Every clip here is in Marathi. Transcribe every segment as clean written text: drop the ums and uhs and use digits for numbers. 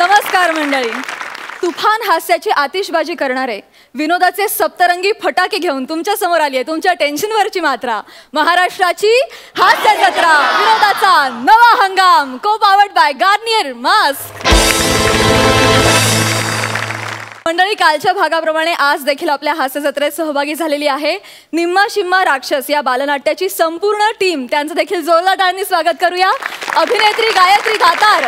नमस्कार मंडळी. तुफान हास्याची आतिषबाजी करणारे विनोदाचे सप्तरंगी फटाके घेऊन तुमच्या समोर आली आहे तुमच्या टेन्शनवरची मात्रा. महाराष्ट्राची हास्य जत्रा, विनोदाचा नवा हंगाम, को पावर्ड बाय गार्नियर मास्क. मंडळी, कालच्या भागाप्रमाणे आज देखील आपल्या हास्य जत्रेत सहभागी झालेली आहे निम्मा शिम्मा राक्षस या बालनाट्याची संपूर्ण टीम. त्यांचं देखील जोरदार टाळ्यांनी स्वागत करूया. अभिनेत्री गायत्री दातार,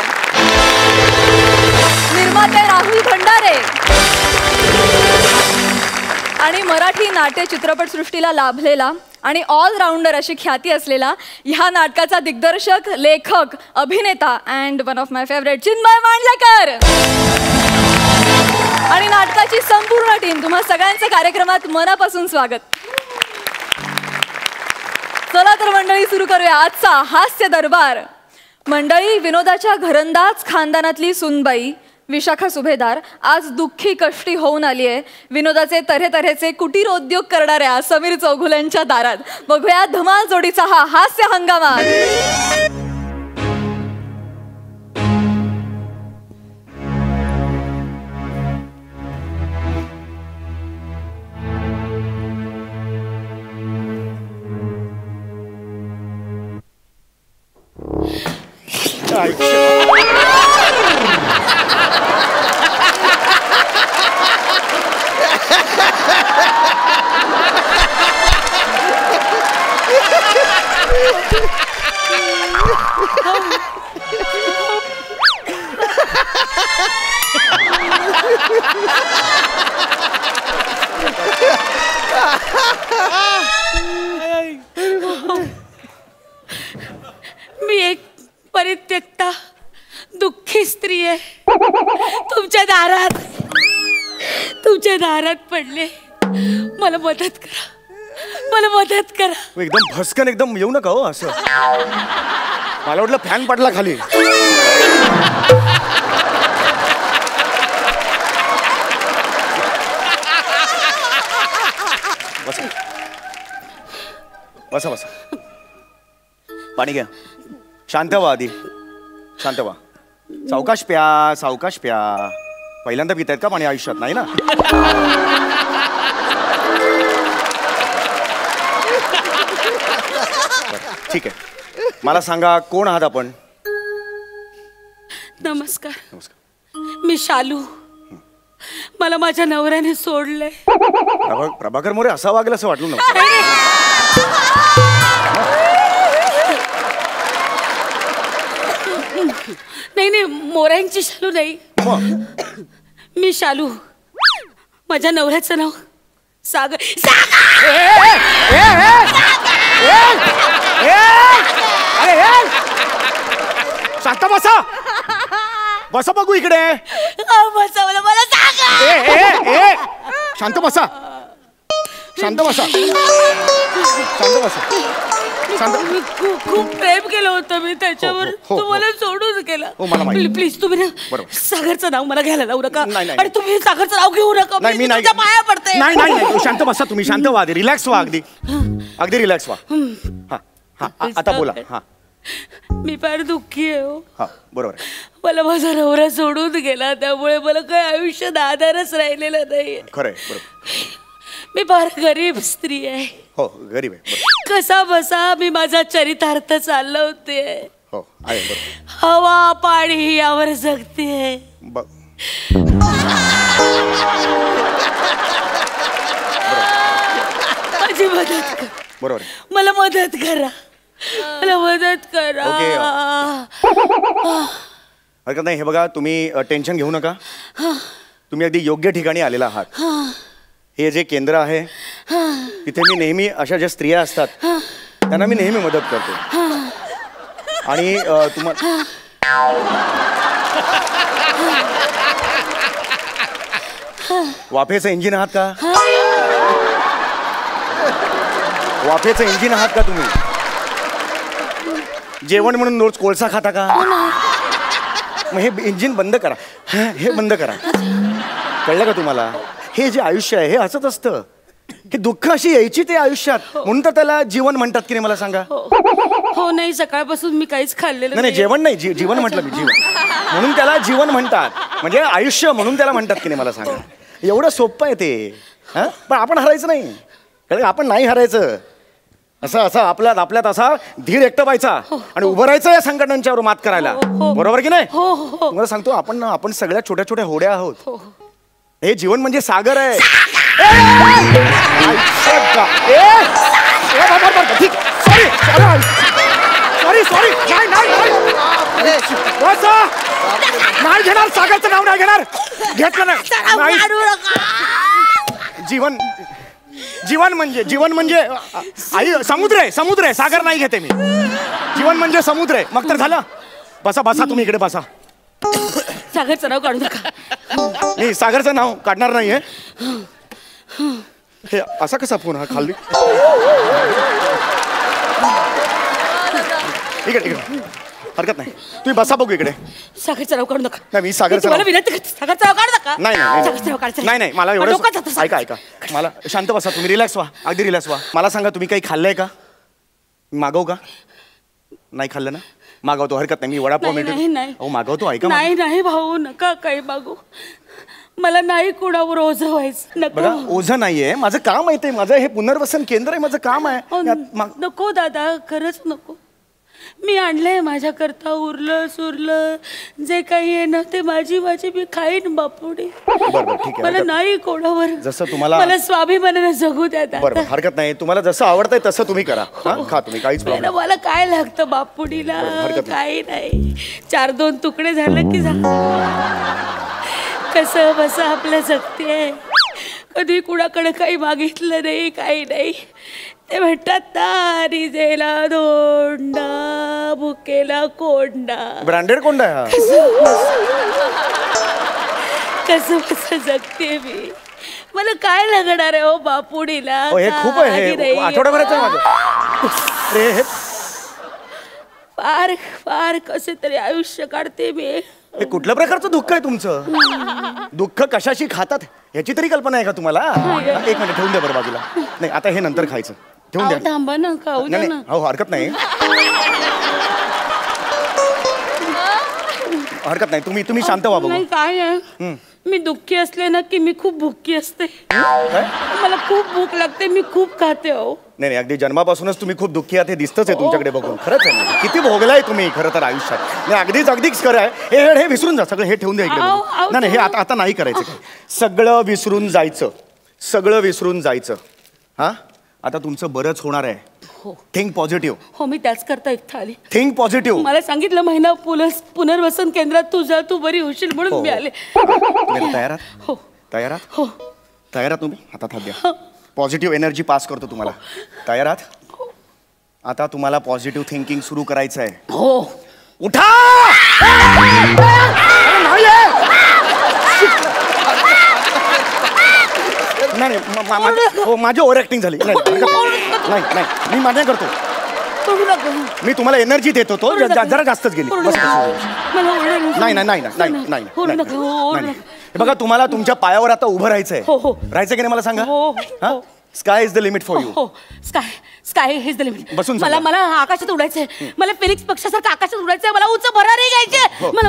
निर्माते राहुल भंडारे आणि मराठी नाट्य चित्रपटसृष्टीला लाभलेला आणि ऑलराऊंडर अशी ख्याती असलेला ह्या नाटकाचा दिग्दर्शक, लेखक, अभिनेता and one of my favourite Chinmay Mandlekar आणि नाटकाची संपूर्ण टीम. तुम्हा सगळ्यांचं कार्यक्रमात मनापासून स्वागत. चला तर मंडळी, सुरू करूया आजचा हास्य दरबार. मंडळी, विनोदाच्या घरंदाज खानदानातली सुनबाई विशाखा सुभेदार आज दुःखी कष्टी होऊन आली आहे विनोदाचे तऱ्हेतऱ्हेचे कुटीर उद्योग करणाऱ्या समीर चौघुल्यांच्या दारात. बघूया धमाल जोडीचा हा हास्य हंगामा. मी एक परित्यक्ता दुःखी स्त्री आहे. तुमच्या दारात पडले. मला मदत करा, मला मदत करा. एकदम भस्कन एकदम येऊ नका हो असं. मला वाटलं फॅन पडला खाली. बसा बसा बसा. पाणी घ्या. शांत व्हा आधी, शांत व्हा. सावकाश प्या, सावकाश प्या. पहिल्यांदा पितायत का पाणी आयुष्यात? नाही ना. ठीक आहे, मला सांगा कोण आहात आपण? नमस्कार. नमस्कार. मी शालू. मला माझ्या नवऱ्याने सोडलंय. प्रभाकर मोरे असा वागेल असं वाटलं नव्हतं. नाही नाही, मोऱ्यांची शालू नाही. मी शालू. माझ्या नवऱ्याचं नाव सागर. शांत बसा. बसा बघू इकडे. बसवलं मला सागर. शांत बसा, शांत बसा, शांत बसा. मी खूप प्रेम केलं होतं मी त्याच्यावर. तू मला सोडून गेला. प्लीज तुम्ही ना सागरचं नाव मला घ्यायला लावू नका. आणि तुम्ही सागरचं नाव घेऊ नका. नाही मी नाही, पाया पडते. नाही नाही नाही. शांत बसा तुम्ही, शांत व्हा. रिलॅक्स व्हा. अगदी अगदी रिलॅक्स व्हा. हा हा, आता बोला. हा, मी फार दुःखी आहे हो. हा बरोबर आहे. मला माझा नवरा सोडून गेला, त्यामुळे मला काही आयुष्यात आधारच राहिलेला नाही. खरं आहे, बरोबर. मी फार गरीब स्त्री आहे. हो, गरीब आहे. कसा बसा मी माझा चरितार्थ चालवते. हो आहे, बरोबर. हवा पाणी यावर जगते. माझी मदत कर. बरोबर. मला मदत करा, मला मदत करा. हरकत नाही. हे बघा, तुम्ही टेन्शन घेऊ नका. तुम्ही अगदी योग्य ठिकाणी आलेला आहात. हे जे केंद्र आहे तिथे मी नेहमी अशा ज्या स्त्रिया असतात त्यांना मी नेहमी मदत करतो. आणि तुम्हाला वाफेचं इंजिन आहात का? वाफेचं इंजिन आहात का तुम्ही? जेवण म्हणून रोज कोळसा खाता का? मग हे इंजिन बंद करा. हे बंद करा. कळलं का तुम्हाला? हे जे आयुष्य आहे हे असंच असतं. हे दुःख अशी यायची ते आयुष्यात, म्हणून तर त्याला जीवन म्हणतात की नाही मला सांगा. हो नाही, सकाळपासून मी काहीच खाल्लेलं नाही. जेवण नाही, जीवन म्हटलं मी, जीवन म्हणून त्याला जीवन म्हणतात. म्हणजे आयुष्य म्हणून त्याला म्हणतात की नाही मला सांगा. एवढं सोपं आहे ते. हा पण आपण हरायचं नाही, कारण आपण नाही हरायचं. असं आपल्यात असा धीर एकटवायचा आणि उभं राहायचं या संकटांच्यावर मात करायला. बरोबर की नाही? तुम्हाला सांगतो आपण सगळ्या छोट्या छोट्या होड्या आहोत. हे जीवन म्हणजे सागर आहे. सॉरी नाही घेणार, सागरचं नाव नाही घेणार. घेतलं नाही. जीवन म्हणजे आई समुद्र आहे, सागर नाही घेते मी. जीवन म्हणजे समुद्र आहे. मग तर झालं. बसा तुम्ही इकडे बसा. सागरचं नाव काढू नका. नाही सागरचं नाव काढणार नाहीये. हे असा कसा फोन हा खाली? इकडे हरकत नाही, तुम्ही बसा बघू इकडे. सागरचं नाव काढू नका. नाही मी सागरचं नाव सागरचं नाव काढू नका. नाही मला एवढं ऐका मला शांत बसा तुम्ही. रिलॅक्स व्हा, अगदी रिलॅक्स व्हा. मला सांगा तुम्ही काही खाल्लंय का? मागवू का? नाही खाल्लं ना? मागवतो, हरकत नाही. मी वडापाव मिळतो मागवतो. ऐका नाही भाऊ नका काही मागू. मला नाही कुणावर ओझं व्हायचं. बघा ओझं नाहीये, माझं काम आहे ते. माझं हे पुनर्वसन केंद्र आहे, माझं काम आहे. नको दादा, खरंच नको. मी आणलंय माझ्याकरता उरलं सुरलं जे काही आहे ना ते माझी मी खाईन बापुडी. बरोबर ठीक आहे. मला नाही कोणावर, जसं तुम्हाला मला स्वाभिमानाने जगू द्या. बरोबर हरकत नाही. तुम्हाला जसं आवडतंय तसं तुम्ही करा. खा तुम्ही, काहीच प्रॉब्लेम. मला काय लागतं बापुडीला? काही नाही. 4-2 तुकडे झालं की कसं बस आपल्या जगते. कधी कुणाकडे काही मागितलं नाही, काही नाही. ते म्हणतात ना, रिजेला धोंडा भुकेला कोंडा. ब्रँडेड कोंडा. कसं कसं जगते मी. मला काय लागणार आहे हो बापुडीला? हे खूप आहे, आठवड्याभराचं माझं. फार कसे तरी आयुष्य काढते मी. हे कुठल्या प्रकारचं दुःख आहे तुमचं? दुःख कशाशी खातात याची तरी कल्पना आहे का तुम्हाला? एक मिनिट ठेवून द्या बरं बाजूला. नाही आता हे नंतर खायचं. ठेवून द्या. थांबा ना, खाऊ द्या ना. हो हरकत नाही, हरकत नाही. तुम्ही शांत व्हा. बघू काय आहे, मी दुःखी असले ना की मी खूप भुकी असते. मला खूप भूक लागते, मी खूप खाते. हो नाही अगदी जन्मापासूनच तुम्ही खूप दुःखी आहात हे दिसतच आहे तुमच्याकडे बघून. खरंच आहे, किती भोगलाय तुम्ही खरं तर आयुष्यात. नाही अगदीच खरं आहे. हे विसरून जा सगळं. हे ठेवून द्या इकडे. नाही हे आता नाही करायचं काय. सगळं विसरून जायचं. हा आता तुमचं बरंच होणार आहे. Think positive. हो मी त्याच करता इथं आले. Think positive. मला सांगितलं महिना पुनर्वसन केंद्रात तू बरी होशील म्हणून मी आले. तयार आहात? हो तयार आहात तुम्ही? हातात हात द्या. पॉझिटिव्ह एनर्जी पास करतो तुम्हाला. तयार आहात? आता तुम्हाला पॉझिटिव्ह थिंकिंग सुरू करायचं आहे. हो उठा. नाही माझी ओव्हर ऍक्टिंग झाली. नाही मी मान्य करतो. मी तुम्हाला एनर्जी देत होतो, जरा जास्तच गेली. नाही बघा तुम्हाला तुमच्या पायावर आता उभं राहायचंय. राहायचं की नाही मला सांगा. Sky is the limit for you. Sky is the limit. बसून मला आकाशात उडायचंय. मला फिनिक्स पक्षासारखं आकाशात उडायचंय. मला उंच भरारी घ्यायचे. मला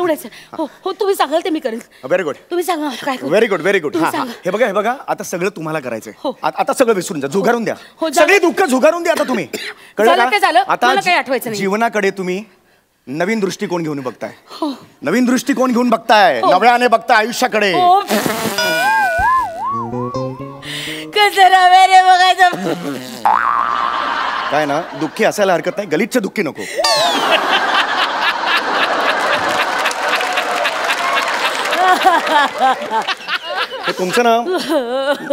उडायचंय. हो तुम्ही सांगाल ते मी करेन. Very good. तुम्ही सांगा काय. Very good. हे बघा आता सगळं तुम्हाला करायचंय. आता सगळं विसरून जा. झुगारून द्या सगळे दुःख. झुगारून द्या आता तुम्ही. कळलं का? आता जीवनाकडे तुम्ही नवीन दृष्टिकोन घेऊन बघताय. नवीन दृष्टिकोन घेऊन बघताय. नव्याने बघताय आयुष्याकडे. काय ना दुःखी असायला हरकत नाही, गलिच्छ दुःखी नको. हे तुमचं ना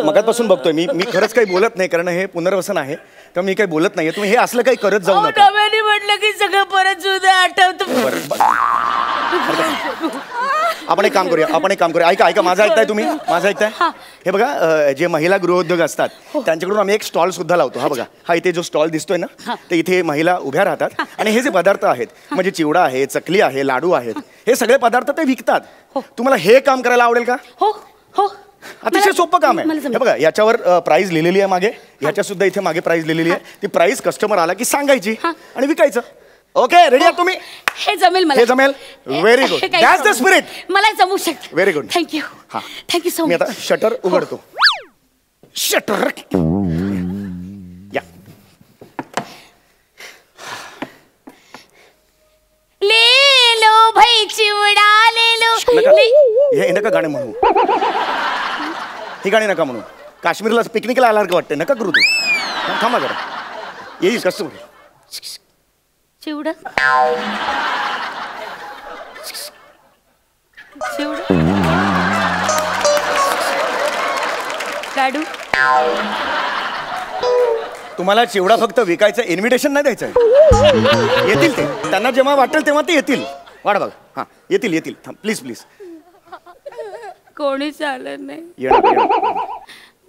मगापासून बघतोय मी खरंच काही बोलत नाही, कारण हे पुनर्वसन आहे तर मी काही बोलत नाहीये. तुम्ही हे असलं काही करत जाऊ नका. म्हटलं की सगळं परत सुद्धा आठवतं. आपण एक काम करूया. ऐका माझं ऐकताय तुम्ही? माझं ऐकताय? हे बघा जे महिला गृहोद्योग असतात त्यांच्याकडून आम्ही एक स्टॉल सुद्धा लावतो. हा बघा, हा इथे जो स्टॉल दिसतोय ना, तर इथे महिला उभ्या राहतात आणि हे जे पदार्थ आहेत म्हणजे चिवडा आहे, चकली आहे, लाडू आहेत, हे सगळे पदार्थ ते विकतात. तुम्हाला हे काम करायला आवडेल का? हो अतिशय सोपं काम आहे. हे बघा याच्यावर प्राइस लिहिलेली आहे मागे. ह्याच्या सुद्धा इथे मागे प्राइस लिहिलेली आहे. ती प्राइस कस्टमर आला की सांगायची आणि विकायचं. ओके रेडी आहात तुम्ही? हे जमेल मला. हे जमेल. Very good. हे काही दॅट्स द problem. स्पिरिट. मला जमू शकतं. Very good. थँक्यू. हा. थँक्यू सो मी मच. आता शटर उघडतो. शटर या. ले लो भाई चिवडा ले लो. हे नका गाणे म्हणू. ही गाणी नका म्हणू. काश्मीरला पिकनिकला आला का वाटतं. नका करू तू. थांबा जरा. येईल कसं चिवडा चिवडा लाडू. तुम्हाला चिवडा फक्त विकायचं, इन्व्हिटेशन नाही द्यायचं. येतील ते. त्यांना जेव्हा वाटेल तेव्हा ते येतील. वाट बघा. हा येतील येतील. थांब प्लीज प्लीज. कोणीच आलं नाही. येणार.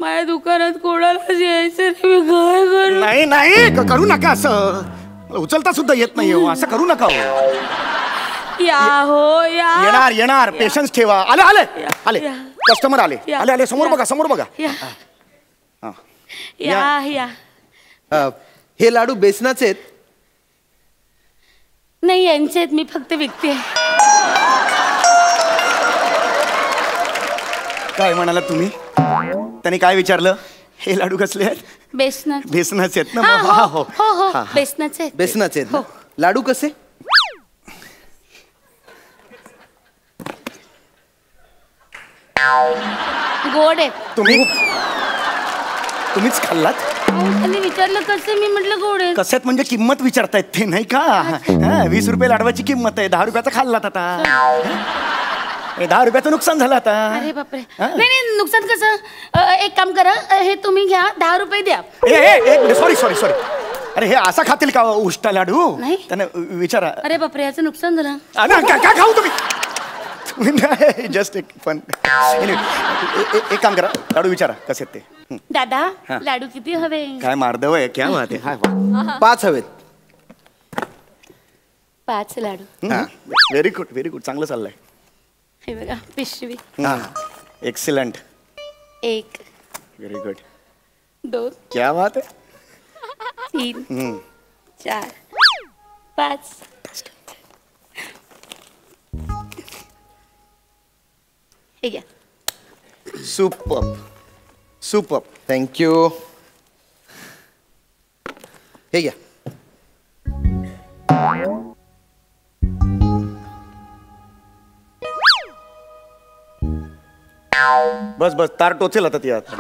माझ्या दुकानात कोणालाच यायचं नाही. मी काय करू? नाही नाही करू नका असं. उचलता सुद्धा येत नाही हो. असं करू नका हो. या हो या. येणार येणार. पेशन्स ठेवा. आले आले आले. या. कस्टमर आले या. आले आले. समोर या. बघा समोर बघा. या हा. या या. हे लाडू बेसनाचे आहेत. नाही यांचे आहेत. मी फक्त विकते. काय म्हणाला तुम्ही? त्यांनी काय विचारलं? हे लाडू कसले आहेत? बेसनाचे. बेसनाचे आहेत ना? हा, मग हा, हो हो हो हा. बेसनाचे आहेत. बेसनाचे आहेत ना? हो. लाडू कसे? गोड आहेत. तुम्हीच खाल्लात? त्यांनी विचारलं कसं. मी म्हटलं गोड आहेत. कशात म्हणजे किंमत विचारतायत ते नाही का? हा, 20 रुपये लाडवाची किंमत आहे. 10 रुपयाचा खाल्लात आता. 10 रुपयाचं नुकसान झालं आता. अरे बापरे. हा. नाही नाही नुकसान कसं. एक काम करा. हे तुम्ही घ्या. 10 रुपये द्या. Sorry sorry sorry. अरे हे असा खातील का उष्टा लाडू? नाही. त्यांना विचारा. अरे बापरे याचं नुकसान झालं. काय खाऊ तुम्ही? जस्ट एक फन. एक काम करा. लाडू विचारा कसे आहेत ते. दादा हा. लाडू किती हवे? काय मार्दव आहे. क्या बात आहे. हाय वा. 5 हवेत. 5 लाडू. Very good very good. चांगलं चाललंय. हे बघा पिशवी. एक्सिलंट. 1 very good. 2 क्या बात आहे. 3 4 5. हे घ्या. Super super. थँक्यू. हे घ्या. बस बस. तार टोचेल आता ती आता.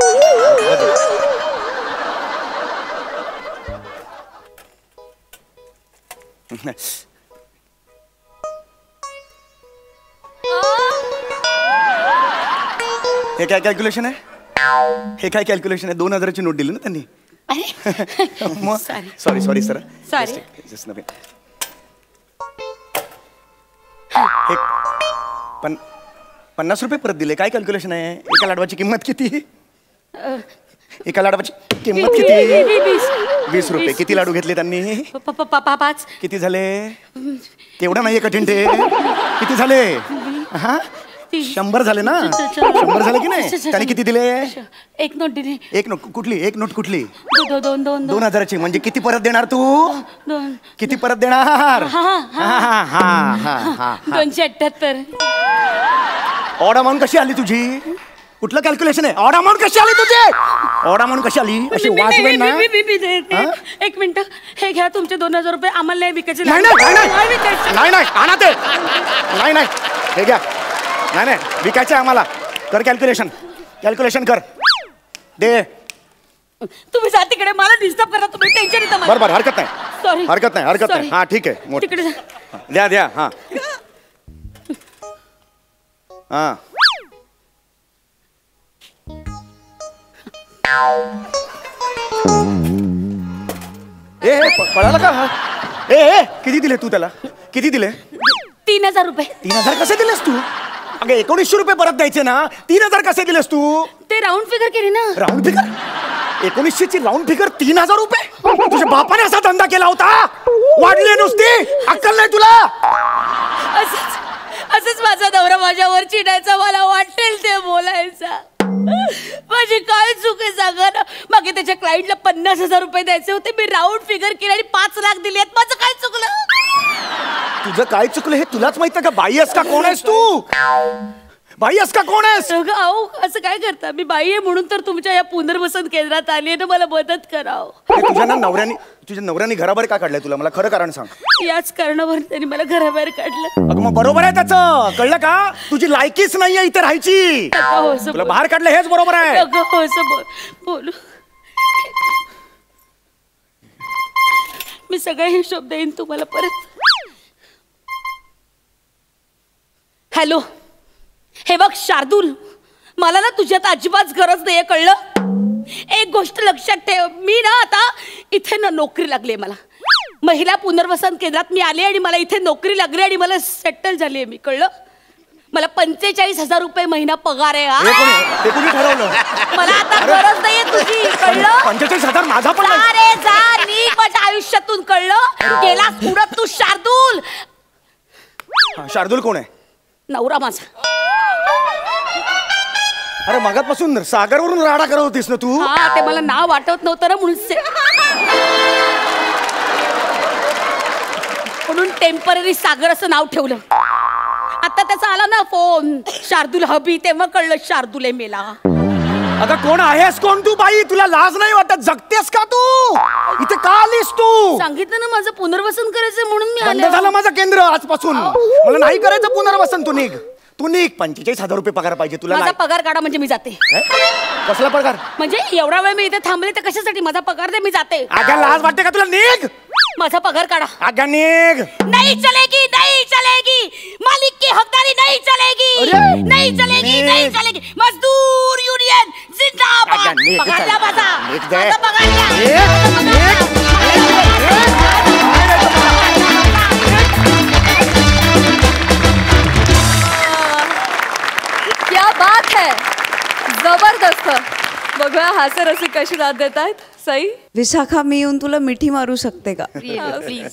हे काय कॅल्क्युलेशन आहे? हे काय कॅल्क्युलेशन आहे? 2000ची नोट दिली ना त्यांनी. मग Sorry. Sorry sorry sir. Sorry. नवीन. हे 50 रुपये परत दिले. काय कॅल्क्युलेशन आहे? एका लाडवाची किंमत किती? एका लाडवाची किंमत किती? 20 रुपये. किती लाडू घेतले त्यांनी? 5. किती झाले? तेवढं नाहीये कठीण ते. किती झाले? हा 100 झाले ना? 100 झाले की नाही? त्यांनी किती दिले? एक नोट दिली. एक नोट कुठली? एक नोट कुठली? 2 म्हणजे किती परत देणार तू? 2 किती परत देणार? हा, हा, हा, हा, हा, हा. 278. ऑड अमाऊंट कशी आली तुझी? कुठलं कॅल्क्युलेशन आहे? ऑड अमाऊंट कशी आली तुझी? ऑड अमाऊंट कशी आली? अशी वाजवेल ना? एक मिनिट. हे घ्या तुमचे 2000 रुपये. आम्हाला नाही विकायचे. नाही नाही नाही, नाही विकायचे. नाही नाही आणा ते. नाही नाही हे घ्या. नाही नाही विकायचं आहे आम्हाला. कर कॅल्क्युलेशन. कॅल्क्युलेशन कर. दे. तुम्ही जा तिकडे. मला डिस्टर्ब करा तुम्ही. टेन्शन येतं मला. बरोबर. हरकत नाही. सॉरी. हरकत नाही हरकत नाही. Sorry. हा ठीक आहे. तिकडे जा. द्या द्या. हा हा. पळाला का? किती दिले तू त्याला? किती दिले? 3000 रुपये. 3000 कसे दिलेस तू? अगं 1900 रुपये परत द्यायचे ना. 3000 कसे दिलेस तू? ते राऊंड फिगर केली ना. Round figure? 1900 ची राऊंड फिगर 3000 रुपये? तुझ्या बापाने असा धंदा केला होता? वाढली नुसती अक्कल नाही तुला? असंच माझा नवरा माझ्यावर चिडायचा. मला वाटेल ते बोलायचा. माझी काय चूक आहे सांगा ना. मागे त्याच्या क्लायंटला 50,000 रुपये द्यायचे होते, मी राऊंड फिगर केली आणि 5 लाख दिले आहेत. माझं काय चुकलं? तुझं काय चुकलं हे तुलाच माहित का? बाई आहेस का? कोण आहेस तू? बाई आहेस का? कोण आहेस? अहो असं काय करता? मी बाई आहे म्हणून तर तुमच्या या पुनर्वसन केंद्रात आली आहे ना, मला मदत कराव. तुझ्या नवऱ्याने घराबाहेर का काढलंय तुला? मला खरं कारण सांग. याच कारणावर त्यांनी मला घराबाहेर काढलं. अगं मग बरोबर आहे त्याचं, कळलं का? तुझी लायकीच नाहीये इथे राहायची. तुला बाहेर काढलं हेच बरोबर आहे. बोलू मी सगळे हिशोब देईन तुम्हाला परत. हॅलो, हे बघ शार्दूल, मला ना तुझ्यात अजिबात गरज नाहीये, कळलं? एक गोष्ट लक्षात ठेव, मी ना आता इथे ना नोकरी लागली मला. महिला पुनर्वसन केंद्रात मी आले आणि मला इथे नोकरी लागली आणि मला सेटल झाली आहे मी, कळलं? मला 45,000 रुपये महिना पगार आहे. ते कुणी ठरवलं? मला आता गरज नाहीये तुझी, कळलं? 45,000 माझा पण अरे जा निघ माझ्या आयुष्यातून, कळलं? गेलास पुढं तू शार्दूल. शार्दूल कोण आहे? नवरा माझा. अरे मगापासून सागरवरून राडा करत होतीस ना तू? हा, ते मला नाव आठवत नव्हतं ना म्हणून टेम्पररी सागर असं नाव ठेवलं. आता त्याचा आला ना फोन, शार्दूल हबी, तेव्हा कळलं शार्दूल आहे मेला. अगं कोण आहेस? कोण तू बाई? तुला लाज नाही वाटत? जगतेस का तू? इथे का आलीस तू? सांगितलं ना माझं पुनर्वसन करायचं म्हणून मी बंद झालं माझं केंद्र आजपासून. मला नाही करायचं पुनर्वसन. तू निघ, तू निघ. 45,000 रुपये पगार पाहिजे तुला. माझा पगार काढा म्हणजे मी जाते. कसला पगार? म्हणजे एवढा वेळ मी इथे थांबले तर कशासाठी? माझा पगार दे, मी जाते. अगं लाज वाटते का तुला? निघ. माझा पगार काढा. अगं निघ. नहीं चलेगी, नहीं चलेगी, मालिक की हकदारी नहीं चलेगी, नहीं चलेगी, नहीं चलेगी. मजदूर युनियन जिंदाबाद. पगार द्या माझा. माझा पगार द्या. क्या बात है, जबरदस्त. बघूया हास्य रसिक कशी दाद देत आहेत. सई, विशाखा, मी येऊन तुला मिठी मारू शकते का? प्लीज.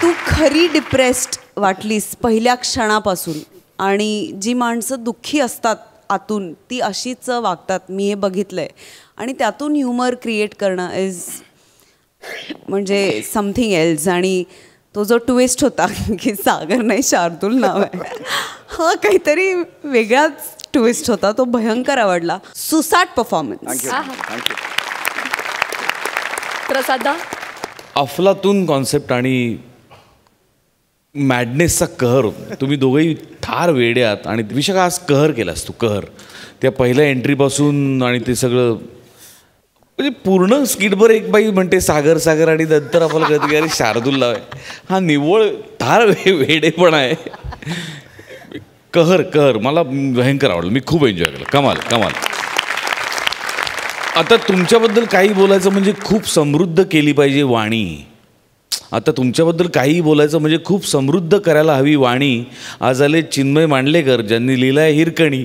तू खरी डिप्रेस्ड वाटलीस पहिल्या क्षणापासून. आणि जी माणसं दुःखी असतात आतून ती अशीच वागतात, मी हे बघितलंय. आणि त्यातून ह्युमर क्रिएट करणं इज म्हणजे समथिंग एल्स. आणि तो जो ट्विस्ट होता की सागर नाही शार्दूल नाव आहे, हा काहीतरी वेगळाच ट्विस्ट होता, तो भयंकर आवडला. सुसाट परफॉर्मन्स. प्रसादा, अफलातून कॉन्सेप्ट आणि मॅडनेसचा कहर. तुम्ही दोघंही ठार वेडे आहात. आणि विशाखा आज कहर केलास तू, कहर. त्या पहिल्या एंट्रीपासून आणि ते सगळं म्हणजे पूर्ण स्किटभर एक बाई म्हणते सागर सागर आणि नंतर आपल्याला कळतं की अरे शार्दूल नाव आहे. हा निव्वळ ठार वेडेपणा आहे. कहर कहर मला भयंकर आवडलं. मी खूप एन्जॉय केलं. कमाल कमाल. आता तुमच्याबद्दल काही बोलायचं म्हणजे खूप समृद्ध केली पाहिजे वाणी. आता तुमच्याबद्दल काही बोलायचं म्हणजे खूप समृद्ध करायला हवी वाणी. आज आले चिन्मय मांडलेकर, ज्यांनी लिहिलाय हिरकणी.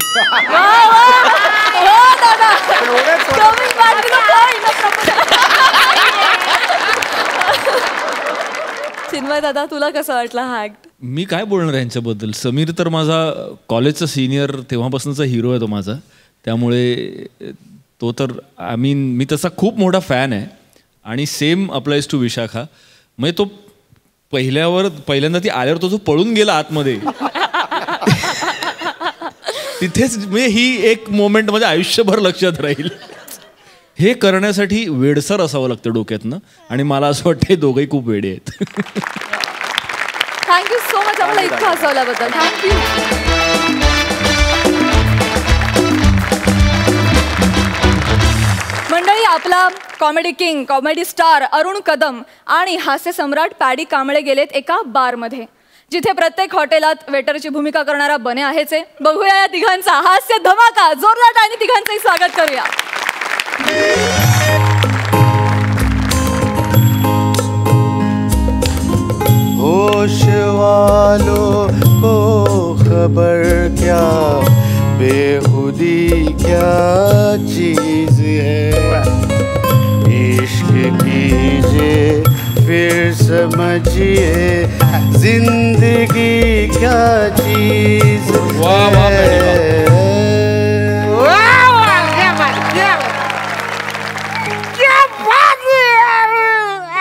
चिन्मय दादा, तुला कसं वाटलं हा ऍक्ट? मी काय बोलणार यांच्याबद्दल. समीर तर माझा कॉलेजचा सिनियर, तेव्हापासूनचा हिरो आहे तो माझा. त्यामुळे तो तर मी तसा खूप मोठा फॅन आहे. आणि सेम अप्लाइज टू विशाखा. म्हणजे तो पहिल्यांदा ती आल्यावर तो पळून गेला आतमध्ये. तिथेच म्हणजे ही एक मोमेंट माझ्या आयुष्यभर लक्षात राहील. हे करण्यासाठी वेडसर असावं लागतं डोक्यातनं. आणि मला असं वाटतं हे दोघंही खूप वेडे आहेत. थँक्यू सो मच आम्हाला इतकं हसवल्याबद्दल. थँक्यू. मंडळी, आपला comedy king, comedy star Arun Kadam आणि हास्य सम्राट पॅडी कांबळे गेलेत एका बारमध्ये, जिथे प्रत्येक हॉटेलात वेटरची भूमिका करणारा बने आहेच आहे. बघूया या तिघांचा हास्य धमाका. जोरदार आणि तिघांचंही स्वागत करूया. होशवार लीजिए फिर समझिए जिंदगी क्या चीज है।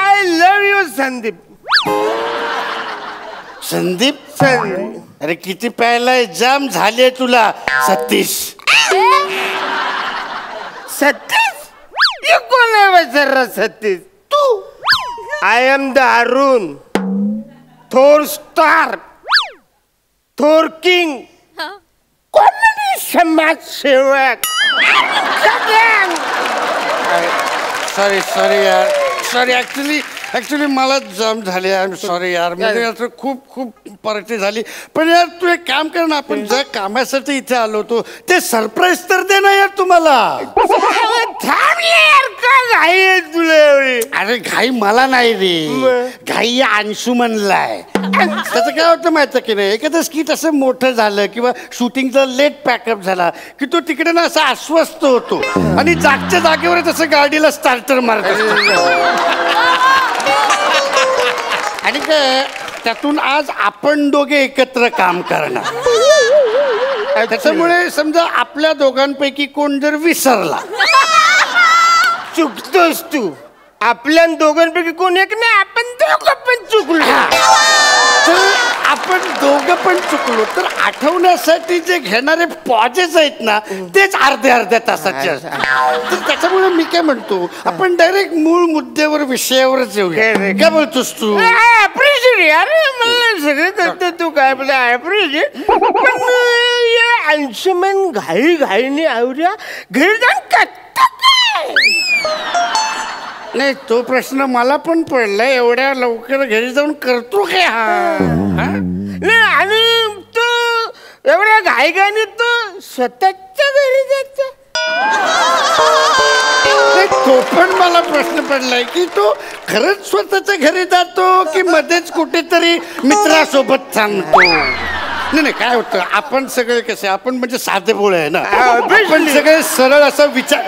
I love you, Sandeep. Sandeep अरे किती प्यायलाय जाम झाले तुला सतीश. सतीश ये कोण आहे बेचारा सतीश? तू. आय एम द अरुण, थोर स्टार, थोर किंग, कॉमेडी समाजसेवक. सॉरी यार सॉरी ऍक्च्युली मला जाम झाले. आय एम सॉरी यार. म्हणजे आता खूप पार्टी झाली. पण यार तू एक काम कर ना, आपण ज्या कामासाठी इथे आलो होतो ते सरप्राईज तर दे ना यार तुम्हाला. यार काय घाई आहे तुला एवढी? अरे घाई मला नाही रे, घाई या अंशुमनलाय. त्याचं काय होतं माहिती की नाही, एखादं स्किट असं मोठं झालं किंवा शूटिंगचा लेट पॅकअप झाला की तो तिकडे ना असा अस्वस्थ होतो आणि जागच्या जागेवर तसं गाडीला स्टार्टर मारत. आणि काय त्यातून आज आपण दोघे एकत्र काम करणार. त्याच्यामुळे समजा आपल्या दोघांपैकी कोण जर विसरला, चुकतोस तू. आपल्या दोघांपैकी कोण एक नाही, आपण दोघं पण चुकलो. तर आपण दोघं पण चुकलो तर आठवण्यासाठी जे घेणारे पॉजेस आहेत ना तेच अर्ध्या तासाचे असतात. तर त्याच्यामुळे मी काय म्हणतो, आपण डायरेक्ट मूळ मुद्द्यावर विषयावरच येऊया. काय बोलतोस तू? यार मला सगळं करतो तू काय अप्रिशिएट. पण अंशुमन घाईने आवड्या घरी जाऊन करतो काय? नाही तो प्रश्न मला पण पडला. एवढ्या लवकर घरी जाऊन करतो काय हा? नाही आणि तू एवढ्या घाईने तू स्वतःच्या घरी जातो. तो पण मला प्रश्न पडलाय की तो खरंच स्वतःच्या घरी जातो की मध्येच कुठेतरी मित्रासोबत सांगतो. नाही काय होतं, आपण सगळे कसे, आपण म्हणजे साधे बोळे आहे ना. आपण सगळे सरळ असा विचार,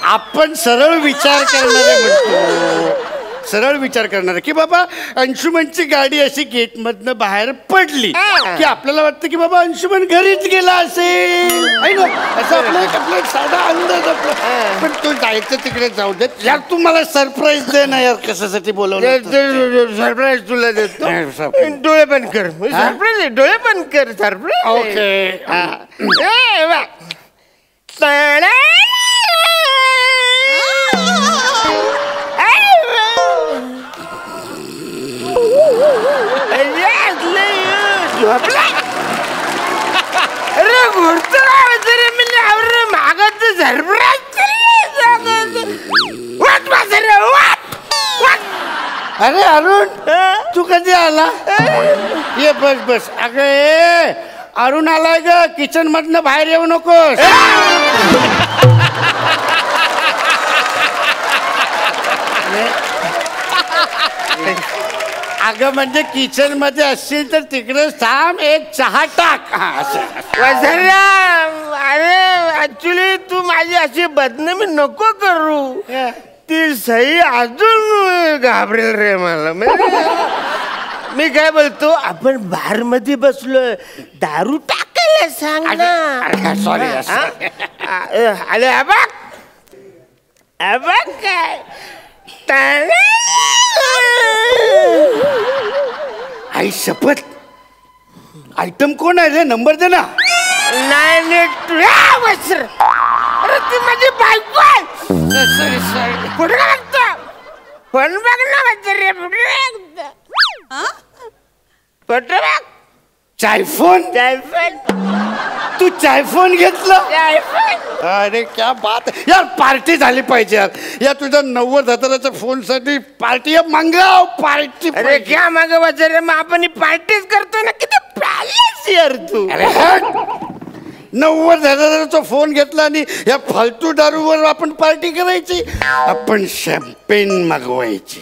आपण सरळ विचार करणारे म्हणतो. सरळ विचार करणारे की बाबा अंशुमनची गाडी अशी गेट मधनं बाहेर पडली की आपल्याला वाटतं की बाबा अंशुमन घरीच गेला असेल. असं आपला साधा अंदाज आपला. पण तो जायचं तिकडे जाऊ देत यार. तू मला सरप्राईज दे ना यार. कशासाठी बोलवलं? सरप्राईज तुला देतो. डोळे बंद कर. सरप्राईज डोळे बंद कर. सरप्राईज. ओके. अरे घोडतो मागत अरे अरुण तू कधी आला? ये बस. अगं अरुण आलाय ग. किचन मधनं बाहेर येऊ नकोस. अगं म्हणजे किचन मध्ये असशील तर तिकडे थांब, एक चहा टाक. अरे ऍक्च्युली तू माझी अशी बदनामी नको करू. ती सई अजून घाबरेल रे मला. मी काय बोलतो, आपण बार मध्ये बसलोय, दारू टाकायला सांग ना. सॉरी. अरे अबक काय आई शपथ. आयटम कोण आहे रे? नंबर दे ना. नाही अरे ती माझी बायको आहे. सॉरी कुठे बघतो? फोन बघ ना रे. कुठे बघ? चायफोन. तू चायफोन घेतला? अरे क्या बात यार. पार्टी झाली पाहिजे यार. या तुझ्या 90,000च्या फोन साठी पार्टी मागव. पार्टी. अरे क्या मागवा रे. मग आपण पार्टीच करतो ना. किती पॅलेस यार तू. अरे 90,000चा फोन घेतला आणि या फालतू दारूवर आपण पार्टी करायची. आपण शॅम्पेन मागवायची.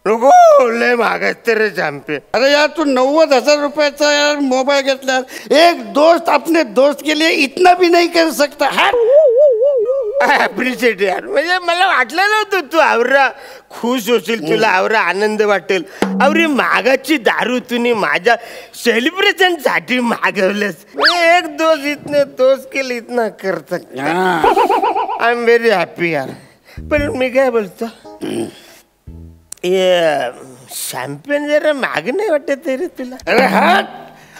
लोगो लय महागात रे शॅम्पेन. अरे यार तू 90,000 रुपयाचा यार मोबाईल घेतला. एक दोस्त अपने दोस्त के लिए इतना भी नहीं कर सकता है. ॲप्रिशिएट यार. म्हणजे मला वाटलं नव्हतं तू आवरा खुश होशील, तुला आवरा आनंद वाटेल. आवरी मागाची दारू तुम्ही माझ्या सेलिब्रेशन साठी मागवलंस. एक दोस्त इतने दोस्त केले इतना करत. आय एम व्हेरी हॅपी यार. पण मी काय बोलतो, शॅम्पेन जरा माग नाही वाटत रे तुला? अरे हा,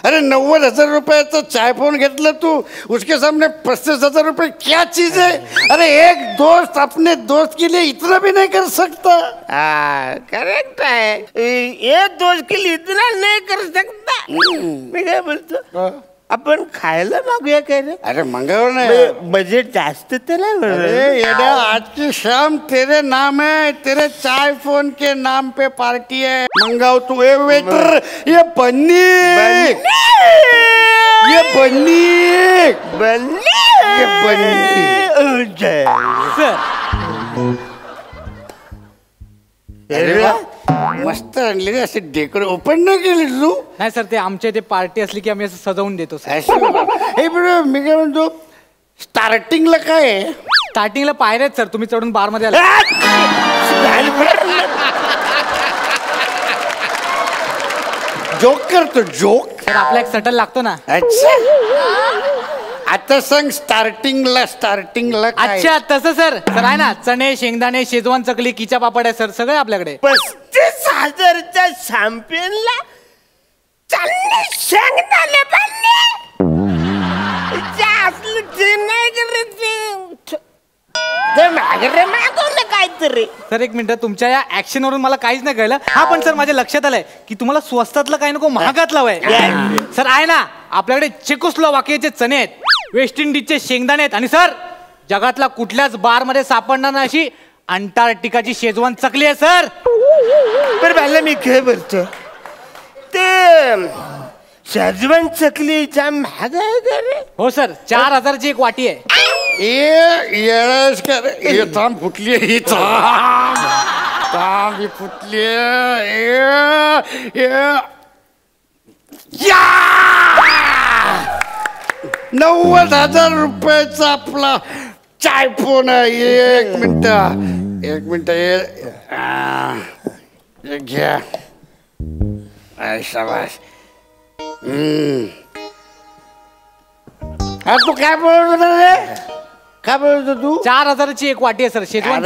अरे 90,000 रुपयाचा चाय फोन घेतला तू, उसके सामने 35,000 रुपये क्या चीज है? अरे एक दोस्त अपने दोस्त के लिए इतना भी नहीं कर सकता. करेक्ट है. एक दोस्त के लिए इतना नहीं कर सकता. मी काय बोलतो, आपण खायला मागूया काय रे? अरे मंगाव नाही, बजेट जास्त तर नाही. अरे येड्या, आज की शाम तेरे नाम है, तेरे चाय फोन के नाम पे पार्टी है. मंगाओ तू. ए वेटर, ये बन्नी, ये बन्नी, ये बन्नी. अरे वा, मस्त आणली रे. असे डेकोरेट ओपन नाही केली तू? नाही सर, ते आमच्या इथे पार्टी असली की आम्ही असं सजवून देतो सर. हे बरं, मी काय म्हणतो, स्टार्टिंगला काय आहे? स्टार्टिंगला पायऱ्या आहेत सर, तुम्ही चढून बार मध्ये आला. जोक करतो, जोक. सर आपला एक सटल लागतो ना. अच्छा, आता सांग स्टार्टिंगला काय? अच्छा तसं सर. सर आहे ना, चणे, शेंगदाणे, शेजवान चकली, किचा पापड आहे सर, सगळे आपल्याकडे. 35,000च्या शॅम्पेनला चणे शेंगदाणे बनले. नाही मागवलं काहीतरी. सर एक मिनिट, तुमच्या या ऍक्शन वरून मला काहीच नाही कळलं. हा पण सर माझ्या लक्षात आलंय की तुम्हाला स्वस्तातलं काही नको, महागातलं हवंय. सर आहे ना, आपल्याकडे चेकोस्लोवाकियाचे चणे आहेत, वेस्ट इंडिजचे शेंगदाणे आहेत, आणि सर जगातला कुठल्याच बार मध्ये सापडणार नाही अशी अंटार्क्टिकाची शेजवान चकली आहे सर. बरं मला मी काय बोलतो, ते शेजवान चकलीच्या महाग आहे का रे? हो सर, 4,000ची एक वाटी आहे. थांब फुटली, ही थांब ही फुटली. 90,000 रुपयाचा आपला चाय फोन आहे. एक मिनिट घ्या. शाबास. हा, तू काय बोलत होता रे? काय बोलत होता तू? 4,000ची एक वाटी आहे सर शेजवान.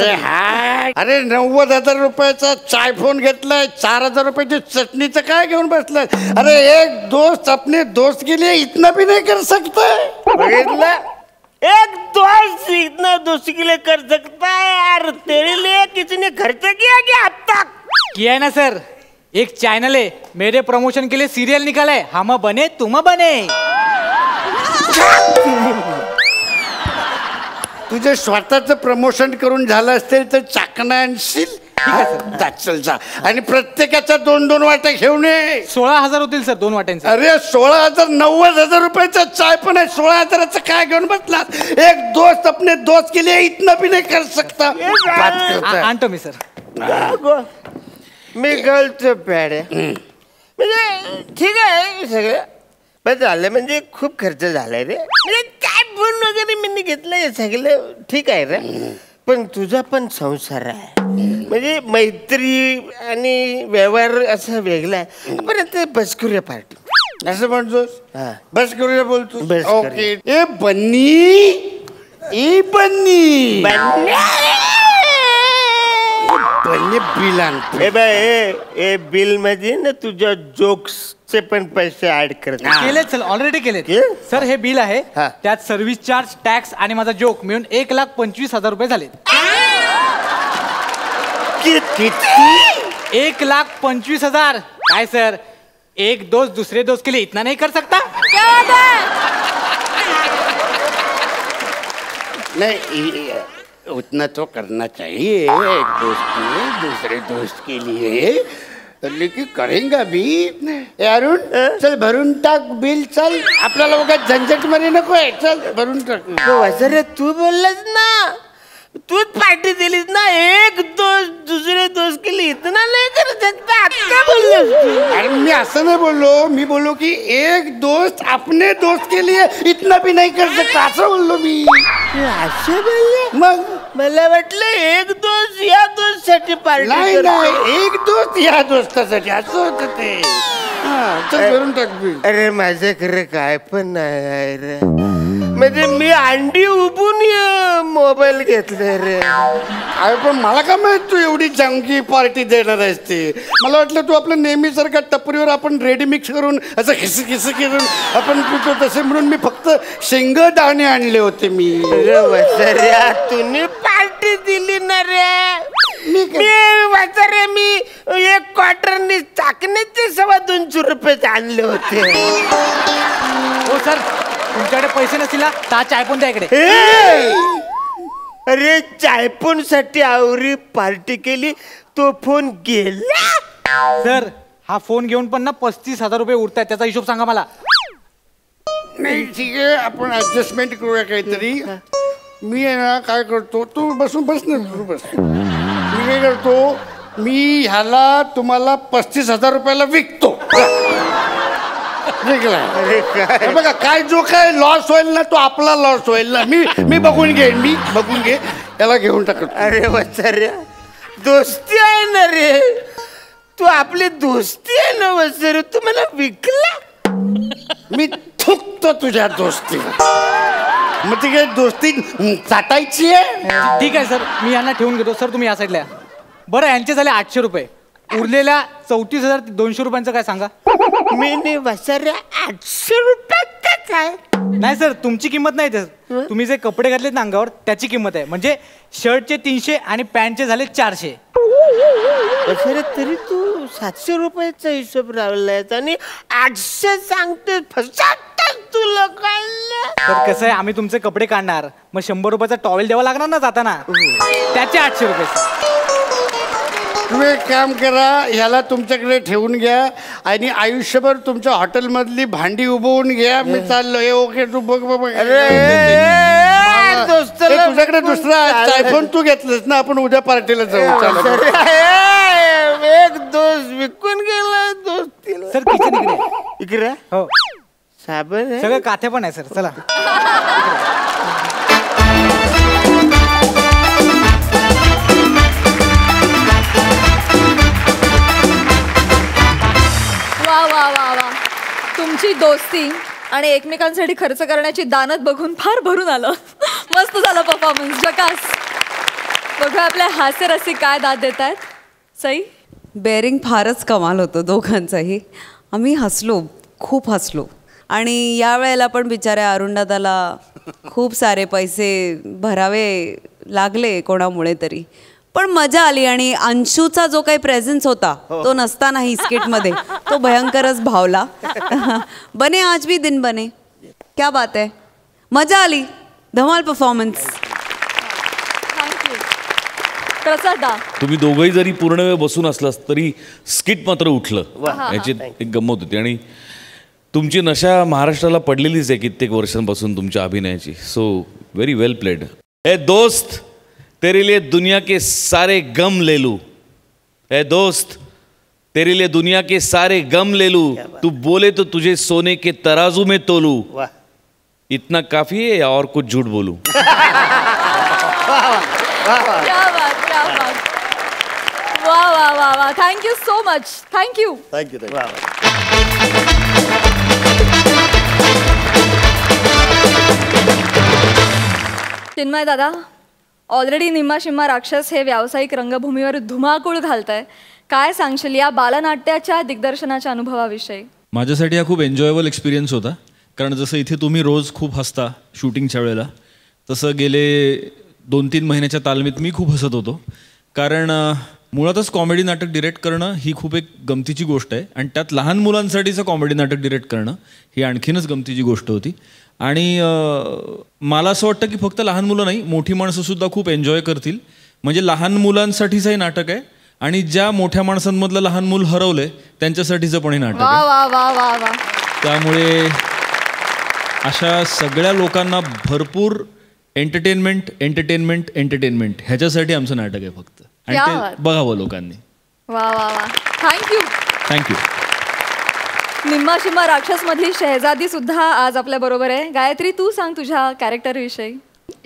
अरे 90,000 रुपयाचा चाय फोन घेतलाय, 4,000 रुपयाची चटणीचं काय घेऊन बसलाय? अरे एक दोस्त अपने दोस्त के लिए इतना भी नहीं कर सकता. बघितलं, एक दोस्त इतना दोस्ती के लिए कर सकता है यार. तेरे लिए किसी ने खर्च किया क्या अब तक? किया है ना सर. एक चैनल है, मेरे प्रमोशन के लिए सीरियल निकाला है, हम बने तुम बने. तुझे स्वतःच प्रमोशन करून झालं असेल तर चाकणा आणशील. चल जा, आणि प्रत्येकाच्या 2-2 वाट्या घेऊन ये. 16,000 होतील सर 2 वाट्यांचे. अरे 16,000, 90,000 रुपयाचा चाय पण आहे. 16,000चं काय घेऊन बसला? एक दोस्त अपने दोस्त के लिए इतना भी नहीं कर सकता. आणतो मी सर. मी गलतो पॅड. म्हणजे ठीक आहे सगळं, पण झालं म्हणजे खूप खर्च झालाय रे. म्हणजे काय फोन वगैरे मी घेतलंय सगळं ठीक आहे रे, पण तुझा पण संसार आहे. म्हणजे मैत्री आणि व्यवहार असा वेगळा आहे. पण आता बस करूया पार्टी. असं म्हणतोस? बस करूया बोलतो. बस ओके. ए बन्नी, ए बन्नी, बन्नी बिल आण. ए बिल मध्ये ना तुझ्या जोक्सचे पण पैसे ऍड करत. केलेत सर, ऑलरेडी केलेत सर. हे बिल आहे, त्यात सर्व्हिस चार्ज, टॅक्स आणि माझा जोक मिळून 1,25,000 रुपये झाले. किती? 1,25,000. काय सर, एक दोस्त दूसरे दोस्त के लिए इतना नहीं कर सकता? नहीं, उतना तो करना चाहिए एक दोस्त के दूसरे दोस्त के लिए, लेकिन करेंगा भी. अरुण चल भरून टाक बिल. चल, आपल्याला बघा झंझट मध्ये नको आहे. चल भरून टाक. वसरे तू बोललास ना, तूच पार्टी दिलीस ना. एक दोस्त दुसरे दोस्त के लिए इतना नाही कर सकता. आता बोललास तू. अरे मी असं नाही बोललो, मी बोललो की एक दोस्त अपने दोस्त के लिए इतना भी नहीं कर सकता, असं बोललो मी. असं बोलले? मग मला वाटलं एक दोस्त या दोस्त साठी पार्टी नाही करतोय. नाही, एक दोस्त या दोस्तासाठी असं होतं ते. हा, चल करून टाक मी. अरे माझं खरं काय पण नाही आहे रे. म्हणजे मी अंडी उभून मोबाईल घेतले रे. अरे पण मला काय माहित तू एवढी जंगी पार्टी देणार आहेस ते. मला वाटलं तू आपलं नेहमीसारखं टपरीवर आपण रेडी मिक्स करून असं खिस खिस करून आपण पितो तसे, म्हणून मी फक्त शेंगदाणे आणले होते मी. अरे वसर्या, तुम्ही पार्टी दिली ना रे. मी वसर्या, मी एक क्वार्टरनी चाकण्याचे ₹250 आणले होते. हो सर, तुमच्याकडे पैसे नसतील ना तर चाय पण द्या इकडे. अरे चायपून साठी आवरी पार्टी केली, तो फोन गेला. सर, हा फोन घेऊन पण ना 35,000 रुपये उरतायत, त्याचा हिशोब सांगा मला. नाही ठीक आहे, आपण ऍडजस्टमेंट करूया काहीतरी. मी आहे ना काय करतो, तू बस ना तू बस. मी काय करतो, मी ह्याला तुम्हाला 35,000 रुपयाला विकतो. अरे काय बघा, काय जो काय लॉस होईल ना तो आपला लॉस होईल ना. मी बघून घेईन, मी बघून घे, याला घेऊन टाकतो. अरे वसर्या, दोस्ती आहे ना रे. तू आपली दोस्ती आहे ना वसर्या, तू मला विकला. मी थुकतो तुझ्या दोस्तीला. मग ती काय दोस्ती चाटायची आहे? ठीक आहे सर, मी यांना ठेवून घेतो. सर तुम्ही या साईडला या. बरं, यांचे झाले 800 रुपये. उरलेल्या 34,200 रुपयांचं काय सांगा. मी वसर्या 800 रुपयात काय? नाही सर, तुमची किंमत नाही सर. तुम्ही जे कपडे घातलेत ना अंगावर त्याची किंमत आहे. म्हणजे शर्टचे 300 आणि पॅन्टचे झाले 400. वसर्या, तरी तू 700 रुपयाचा हिशोब लावलाय आणि 800 सांगतोय. फसात तुला कळलं? तर कसं आहे, आम्ही तुमचे कपडे काढणार, मग 100 रुपयाचा टॉवेल द्यावा लागणार ना जाताना, त्याचे 800 रुपये सर. तुम्ही एक काम करा, ह्याला तुमच्याकडे ठेवून घ्या आणि आयुष्यभर तुमच्या हॉटेलमधली भांडी उभवून घ्या. मी चाललो. हे ओके, तू बघ बाबा. तुझ्याकडे दुसरा आयफोन तू घेतलंस ना, आपण उद्या पार्टीला जाऊ. चालेल. एक दोस्त विकून गेला दोस्तीला. सर किचन इकडे आहे. इकडे हो, साबण आहे? सगळं काथे पण आहे सर. चला. वा वा वा वा, तुमची दोस्ती आणि एकमेकांसाठी खर्च करण्याची दानत बघून फार भरून आलं. मस्त झालं परफॉर्मन्स, जकास. बघा आपल्या हास्यरसिक काय दाद देत आहेत. सई, बेअरिंग फारच कमाल होतं दोघांचंही. आम्ही हसलो, खूप हसलो. आणि यावेळेला पण बिचाऱ्या अरुणदादाला खूप सारे पैसे भरावे लागले कोणामुळे तरी, पण मजा आली. आणि अंशूचा जो काही प्रेझेन्स होता तो नसतानाही स्किटमध्ये तो भयंकरच भावला. बने आज भी दिन बने, क्या बात है. मजा आली, धमाल परफॉर्मन्स. थँक्यू. प्रसादा, तुम्ही दोघंही जरी पूर्ण वेळ बसून असलास तरी स्किट मात्र उठलं. याची एक गंमत होती. आणि तुमची नशा महाराष्ट्राला पडलेलीच आहे कित्येक वर्षांपासून तुमच्या अभिनयाची. सो व्हेरी वेल प्लेड. ए दोस्त, तेरे लिए दुनिया के सारे गम ले लूं. ए दोस्त, तेरे लिए दुनिया के सारे गम ले लूं. तू बोले तो तुझे सोने के तराजू में तोलूं. इतना काफी है या और कुछ झूठ बोलूं? क्या बात, क्या बात. वा वा वा वा, thank you so much. Thank you. Chinmay दादा, ऑलरेडी निम्मा शिम्मा राक्षस हे व्यावसायिक रंगभूमीवर धुमाकूळ घालतंय. काय सांगशील या बालनाट्याच्या दिग्दर्शनाच्या अनुभवाविषयी? माझ्यासाठी हा खूप एन्जॉयबल एक्सपिरियन्स होता. कारण जसं इथे तुम्ही रोज खूप हसता शूटिंगच्या वेळेला, तसं गेले 2-3 महिन्याच्या तालमीत मी खूप हसत होतो. कारण मुळातच कॉमेडी नाटक डिरेक्ट करणं ही खूप एक गमतीची गोष्ट आहे. आणि त्यात लहान मुलांसाठीचं कॉमेडी नाटक डिरेक्ट करणं ही आणखीनच गमतीची गोष्ट होती. आणि मला असं वाटतं की फक्त लहान मुलं नाही, मोठी माणसंसुद्धा खूप एन्जॉय करतील. म्हणजे लहान मुलांसाठीचं हे नाटक आहे आणि ज्या मोठ्या माणसांमधलं लहान मूल हरवलंय त्यांच्यासाठीचं पण हे नाटक आहे. वा वा वा वा. त्यामुळे अशा सगळ्या लोकांना भरपूर एंटरटेनमेंट एंटरटेनमेंट एंटरटेनमेंट ह्याच्यासाठी आमचं नाटक आहे फक्त. आणि ते बघावं लोकांनी. वा वा वा. थँक्यू. थँक्यू. निम्मा शिम्मा राक्षस मधली शहजादी सुद्धा आज आपल्या बरोबर आहे. गायत्री, तू सांग तुझ्या कॅरेक्टर विषयी.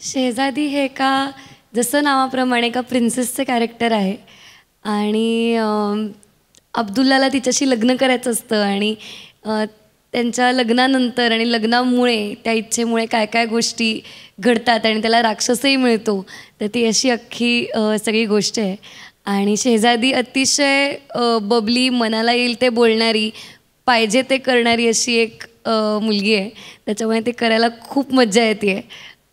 शहजादी हे का जसं नावाप्रमाणे का प्रिन्सेसचं कॅरेक्टर आहे आणि अब्दुल्लाला तिच्याशी लग्न करायचं असतं आणि त्यांच्या लग्नानंतर आणि लग्नामुळे त्या इच्छेमुळे काय काय गोष्टी घडतात आणि त्याला राक्षसही मिळतो. तर ती अशी अख्खी सगळी गोष्ट आहे. आणि शहजादी अतिशय बबली, मनाला येईल ते बोलणारी, पाहिजे ते करणारी अशी एक मुलगी आहे. त्याच्यामुळे ते करायला खूप मजा येते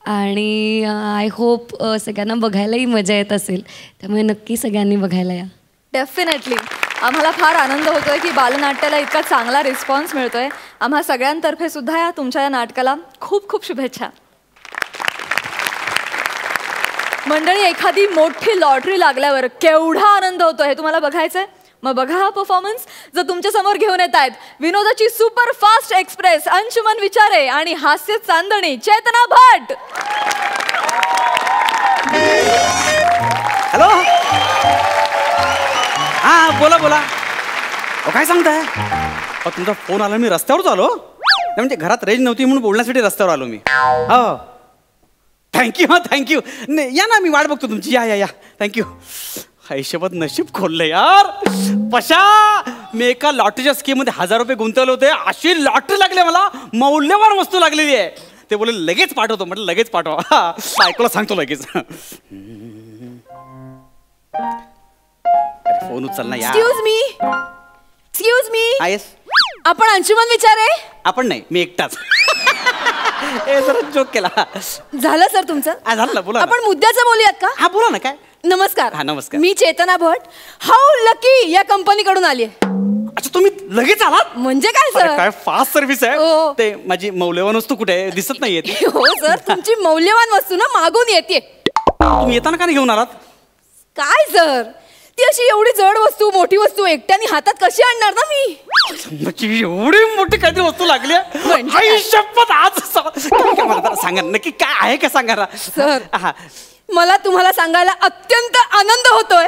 आणि आय होप सगळ्यांना बघायलाही मजा येत असेल. त्यामुळे नक्की सगळ्यांनी बघायला या. डेफिनेटली. आम्हाला फार आनंद होतोय की बालनाट्याला इतका चांगला रिस्पॉन्स मिळतोय. आम्हा सगळ्यांतर्फे सुद्धा या तुमच्या या नाटकाला खूप खूप शुभेच्छा. मंडळी, एखादी मोठी लॉटरी लागल्यावर केवढा आनंद होतो हे तुम्हाला बघायचंय? मग बघा हा परफॉर्मन्स. जर तुमच्या समोर घेऊन येत आहेत विनोदाची सुपर फास्ट एक्सप्रेस अंशुमन विचारे आणि हास्य चांदणी चेतना भट. हॅलो, हा बोला बोला. काय सांगताय? तुमचा फोन आला, मी रस्त्यावरच आलो. म्हणजे घरात रेंज नव्हती म्हणून बोलण्यासाठी रस्त्यावर आलो मी. हो, थँक्यू. हा थँक्यू. नाही या ना, मी वाट बघतो तुमची. या या या, थँक्यू. हिशोबात नशीब खोललं यार. पशा, मी एका लॉटरीच्या स्कीममध्ये 1000 रुपये गुंतवले होते. अशी लॉटरी लागली मला, मौल्यवान वस्तू लागलेली आहे. ते बोले लगेच पाठवतो. म्हटलं लगेच पाठवा. बायकोला सांगतो लगेच. फोन उचल ना यार. Excuse me. येस. आपण अंशुमन विचारे? आपण नाही, मी एकटाच. जरा जोक केला. झालं सर तुमचं? झालं ना, बोला. आपण मुद्द्याचं बोलूयात का? हा बोला ना. काय? नमस्कार. हा नमस्कार. मी चेतना भट, हाऊ लकी या कंपनीकडून आली आहे. अच्छा, तुम्ही लगेच आलात? म्हणजे काय सर? काय फास्ट सर्व्हिस आहे. ते माझी मौल्यवान वस्तू कुठे आहे? दिसत नाहीये ती. हो सर, तुमची मौल्यवान वस्तू ना मागून येते. तुम्ही येताना का नाही घेऊन आलात? काय सर, ती अशी एवढी जड वस्तू, मोठी वस्तू एकट्याने हातात कशी आणणार ना मी? एवढी मोठी काहीतरी वस्तू लागली आहे. शपथ, आज सांगा नक्की काय आहे का सांगा ना सर. मला तुम्हाला सांगायला अत्यंत आनंद होतोय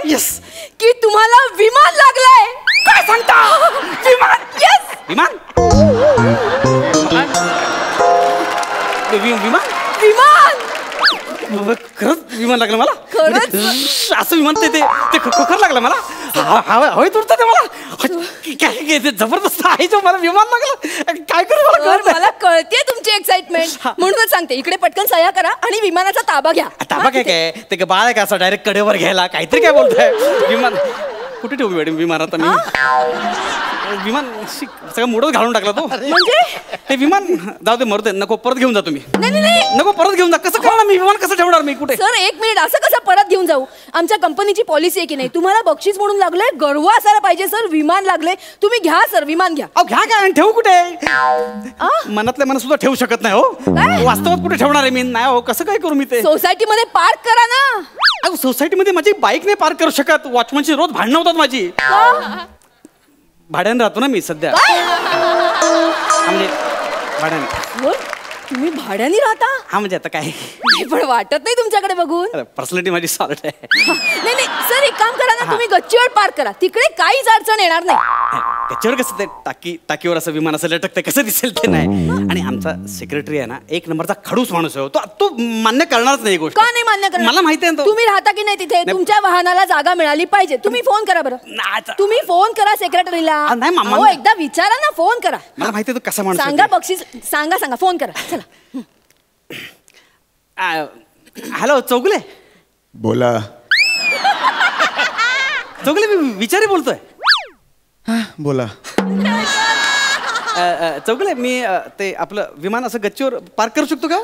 की तुम्हाला विमान लागलंय. काय सांगता? विमान? येस, विमान. विमान विमान. खरंच विमान लागलं मला. खरंच असं विमान ते खोखर लागलं मला. हवेत उडतं ते मला. काय जबरदस्त आहे जो मला विमान लागलं. काय करू मला कळते तुमची एक्साइटमेंट, म्हणूनच सांगते इकडे पटकन सह्या करा आणि विमानाचा ताबा घ्या. ताबा काय ते बाळ आहे का असं डायरेक्ट कडेवर घ्यायला? काहीतरी काय बोलताय. विमान कुठे ठेवू मॅडम? विमानात मी विमान सगळं मोडच घालून टाकला तो. म्हणजे ते विमान जाऊ दे, मरू दे. नको, परत घेऊन जा तुम्ही. नाही, नको, परत घेऊन जा. कसं करणार मी? विमान कसं ठेवणार मी? कुठे? सर 1 मिनिट, असं कसं परत घेऊन जाऊ? आमच्या कंपनीची पॉलिसी आहे की नाही, तुम्हाला बक्षीस म्हणून लागलंय, गर्व असायला पाहिजे सर. विमान लागले, तुम्ही घ्या सर, विमान घ्या. अहो घ्या काय, ठेवू कुठे? मनातल्या मनात सुद्धा ठेवू शकत नाही हो. वास्तवात कुठे ठेवणार आहे मी? नाही हो, कसं काय करू मी ते? सोसायटीमध्ये पार्क करा ना. अहो सोसायटीमध्ये माझी बाईक नाही पार्क करू शकत. वॉचमनची रोज भांडणं होतात माझी. भाड्याने राहतो ना मी सध्या. म्हणजे भाड्याने. तुम्ही भाड्याने राहता? हा म्हणजे आता काय, पण वाटत नाही तुमच्याकडे बघून. पर्सनॅलिटी माझी सॉलिड आहे. नाही सर, एक काम करा ना, तुम्ही गच्चीवर पार्क करा, तिकडे काहीच अडचण येणार नाही. गच्चीवर कसं ते टाकीवर असं विमान असं लटकते, कसं दिसेल ते नाही. आणि आमचा सेक्रेटरी आहे ना, 1 नंबरचा खडूस माणूस आहे. तो मान्य करणारच नाही गोष्ट. का नाही मान्य करणार? मला माहिती आहे. तुम्ही राहता की नाही तिथे, तुमच्या वाहनाला जागा मिळाली पाहिजे. तुम्ही फोन करा बरं. तुम्ही फोन करा सेक्रेटरीला. नाही, एकदा विचारा ना, फोन करा. मला माहिती आहे तो कसा माणूस. सांगा बक्षीस, सांगा फोन करा. चला. हॅलो चौगुले. बोला. चौगुले, मी विचारी बोलतोय. बोला. चौगुले, मी ते आपलं विमान असं गच्चीवर पार्क करू शकतो का?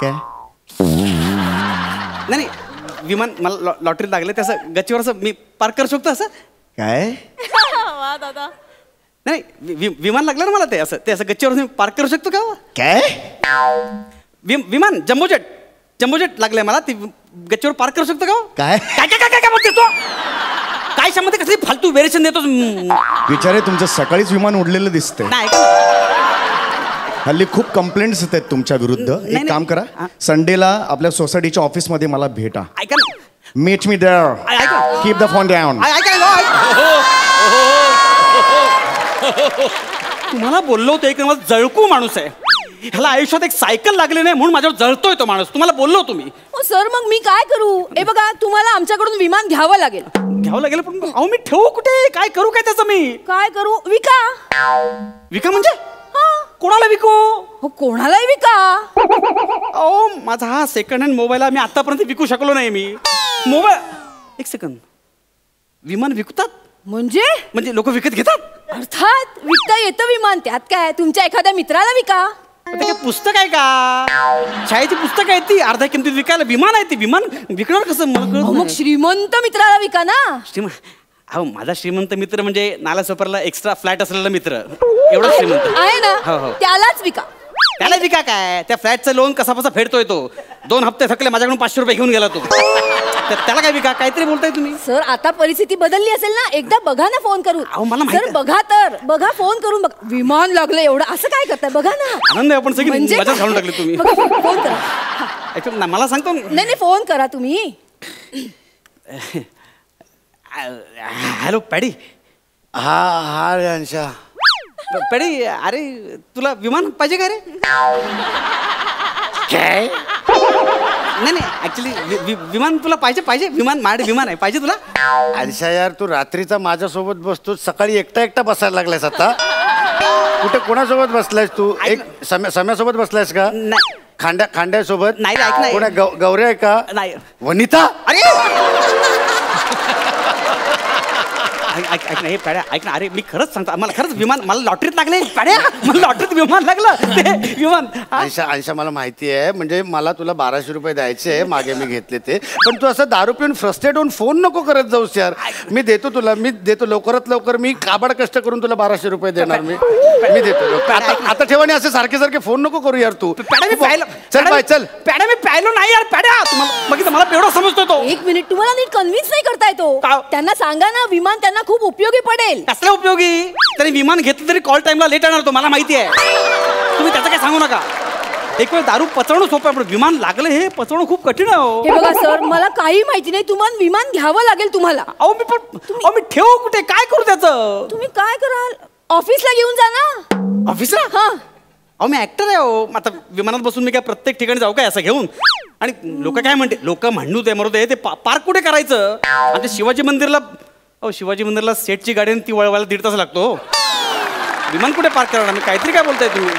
काय? नाही, विमान मला लॉटरी लागले तसं गच्चीवर असं मी पार्क करू शकतो असं? काय? वा दादा. नाही, विमान लागलं ना मला, ते असं गच्चीवर पार्क करू शकतो का? काय? विमान जम्बोजेट लागलंय मला, ती गच्चीवर पार्क करू शकतो का? काय काय काय काय काय बोलते तो? काय शामध्ये कसली फालतू व्हेरिएशन देतो? विचारे, तुमचं सकाळीच विमान उडलेलं दिसतंय. नाही हल्ली खूप कंप्लेंट्स येत आहेत तुमच्या विरुद्ध. एक काम करा, संडेला आपल्या सोसायटीच्या ऑफिसमध्ये मला भेटा. ऐका ना, meet me there. Keep the phone down. तुम्हाला बोललो होतो एक नंबर जळकू माणूस आहे. ह्याला आयुष्यात एक सायकल लागली नाही म्हणून माझ्यावर जळतोय तो माणूस. तुम्हाला बोललो तुम्ही. सर मग मी काय करू? हे बघा तुम्हाला आमच्याकडून विमान घ्यावं लागेल. घ्यावं लागेल पण अहो मी ठेवू कुठे? काय करू काय त्याचं मी? काय करू? विका. विका म्हणजे? कोणाला विकू? हो कोणालाही विका. अहो माझा हा सेकंड हँड मोबाईल मी आतापर्यंत विकू शकलो नाही. मी मोबाईल एक सेकंद विमान विकतात म्हणजे लोक विकत घेतात? अर्थात विकता येतं विमान. त्यात काय? तुमच्या एखाद्या मित्राला विका. ते काय पुस्तक आहे का? शाळेची पुस्तक आहे ती अर्ध्या किमतीत विकायला. विमान आहे ती. विमान विकणार कसं? मग श्रीमंत मित्राला विका ना. अहो माझा श्रीमंत मित्र म्हणजे नालासोपरला एक्स्ट्रा फ्लॅट असलेला मित्र एवढा श्रीमंत आहे ना. त्यालाच विका. त्याला विका काय? त्या फ्लॅटचं लोन कसा फेडतोय तो. 2 हप्ते थकले माझ्याकडून 500 रुपये घेऊन गेला तो. त्याला काय विका? काहीतरी बोलताय तुम्ही. सर आता परिस्थिती बदलली असेल ना. एकदा बघा ना फोन करून. सर बघा तर बघा फोन करून बघा. विमान लागलं एवढं असं काय करताय बघा ना. आनंद आहे. आपण सगळी मजा घालून टाकली तुम्ही. फोन करा. मला सांगतो नाही फोन करा तुम्ही. Hello paddy. हा रे अंशा. पॅडी अरे तुला विमान पाहिजे का रे? काय? नाही ऍक्च्युली विमान तुला पाहिजे विमान विमान आहे पाहिजे तुला? अंशा यार तू रात्रीचा माझ्यासोबत बसतो सकाळी एकटा बसायला लागलायस आता. कुठे कोणासोबत बसलायस तू? एक सम्यासोबत बसलायस का? नाही. खांड्यासोबत नाही. ऐक नाही. कोणा गौऱ्या आहे का? नाही. वनिता? अरे ऐक ना हे पॅड्या ऐक ना. अरे मी खरंच सांगतो मला खरंच विमान मला लॉटरीत लागले. पॅड्या मला लॉटरीत विमान लागलं. ते विमान अंशा मला माहिती आहे. म्हणजे मला तुला 1200 रुपये द्यायचे मागे मी घेतले ते. पण तू असं दारू पिऊन फ्रस्ट्रेट होऊन फोन नको करत जाऊस यार. मी देतो लवकरात लवकर. मी काबाड कष्ट करून तुला 1200 रुपये देणार. मी देतो आता ठेवा. आणि असे सारखे फोन नको करू यार तू. पॅड्या मी पाहिलं. चल बाय चल. पॅड्या मी पाहिलो नाही यार. पॅड्या तुम्हाला बघितलं मला एवढा समजतो तो. एक मिनिट तुम्हाला नीट कन्व्हिन्स नाही करता येतो. त्यांना सांगा ना विमान त्यांना खूप उपयोगी पडेल. कसलं उपयोगी? तरी विमान घेतलं तरी कॉल टाइमला लेट येणार तो मला माहिती आहे. तुम्ही त्याचं काय सांगू नका. एक वेळ दारू पचवणं सोपं आहे पण विमान लागलं हे पचवणं खूप कठीण आहे. हे बघा सर मला काही माहिती नाही. तुम्हाला विमान घ्यावं लागेल तुम्हाला. अहो मी ठेवू कुठे? काय करू त्याचं? तुम्ही काय कराल? ऑफिसला घेऊन जा ना. ऑफिसला? हा. अहो मी ऍक्टर आहे. हो आता विमानात बसून मी काय प्रत्येक ठिकाणी जाऊ काय असं घेऊन? आणि लोक काय म्हणते लोक म्हणू दे मरू दे. ते पार्क कुठे करायचं? आमच्या शिवाजी मंदिरला सेटची गाडी ती वळवायला 1.5 तास लागतो. विमान कुठे पार्क करणार? मी काहीतरी काय बोलताय तुम्ही?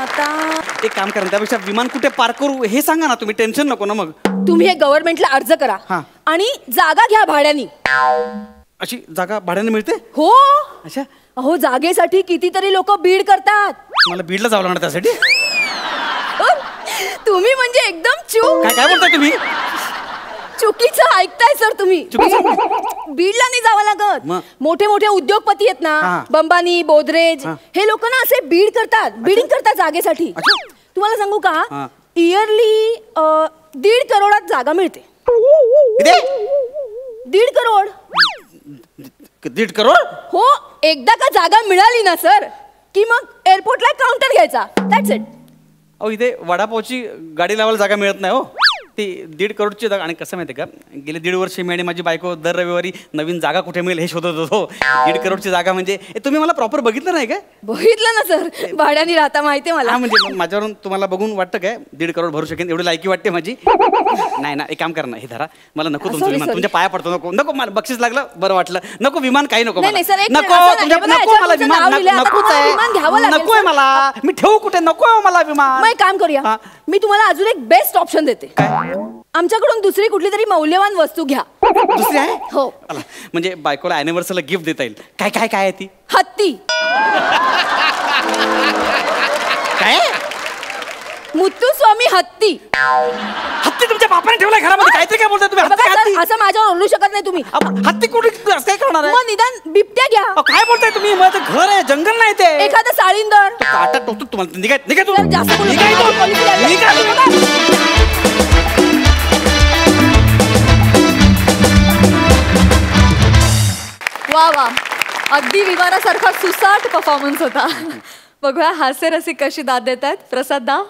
आता एक काम करा त्यापेक्षा विमान कुठे पार्क करू हे सांगा ना. तुम्ही टेन्शन नको ना. मग तुम्ही हे गव्हर्नमेंटला अर्ज करा आणि जागा घ्या भाड्यानी. अशी जागा भाड्याने मिळते? हो. अच्छा. अहो जागेसाठी कितीतरी लोक बीड करतात. मला बीडला जावं लागणार त्यासाठी. तुम्ही म्हणजे एकदम चूक. काय बोलताय तुम्ही? चुकीचं ऐकताय सर तुम्ही. बीडला नाही जावं लागत. मोठे मोठे उद्योगपती आहेत ना अंबानी गोदरेज हे लोक ना असे बीड करतात. बिडिंग करतात जागेसाठी. तुम्हाला सांगू का इयरली 1.5 करोडात जागा मिळते. 1.5 करोड. 1.5 करोड? हो. एकदा का जागा मिळाली ना सर की मग एअरपोर्टला काउंटर घ्यायचा. That's it. अहो इथे वडापावची गाडी लावायला जागा मिळत नाही. हो ती 1.5 करोडची जागा. आणि कसं माहिती आहे का गेले 1.5 वर्ष मी आणि माझी बायको दर रविवारी नवीन जागा कुठे मिळेल हे शोधत होतो. 1.5 करोडची जागा म्हणजे तुम्ही मला प्रॉपर बघितलं नाही काय? बघितलं ना सर. भाड्याने राहता माहितीये मला. म्हणजे माझ्यावरून तुम्हाला बघून वाटतं काय 1.5 करोड भरू शकेन एवढी लायकी वाटते माझी? नाही ना. एक काम करा ना हे धरा. मला नको तुमचं विमान. तुमच्या पाया पडतो. नको मला बक्षीस लागलं बरं वाटलं. नको विमान काही नको. नको मला विमान नकोच आहे. नकोय मला. मी ठेवू कुठे? नको मला विमान. मग एक काम करूया. मी तुम्हाला अजून एक बेस्ट ऑप्शन देते. आमच्याकडून दुसरी कुठली तरी मौल्यवान वस्तू घ्या. दुसरी आहे? हो. म्हणजे बायकोला अॅनिव्हर्सरीला गिफ्ट देता येईल. काय आहे ती? हत्ती. काय? मुत्तुस्वामी हत्ती. हत्ती तुमच्या बापाने ठेवलाय घरामध्ये? काहीतरी काय बोलताय तुम्ही? असं माझ्यावर ओरडू शकत नाही तुम्ही. हत्ती कुठे काय करणार आहे? मग निदान बिबट्या घ्या. काय बोलताय तुम्ही? माझं घर आहे जंगल नाही ते. एखादं साळींदर. काटा टोचतो तुम्हाला. निघा तू. वा वा. अगदी विमानासारखा सुसाट परफॉर्मन्स होता. बघूया हास्यरसिक कशी दाद देत आहेत. प्रसाद दा.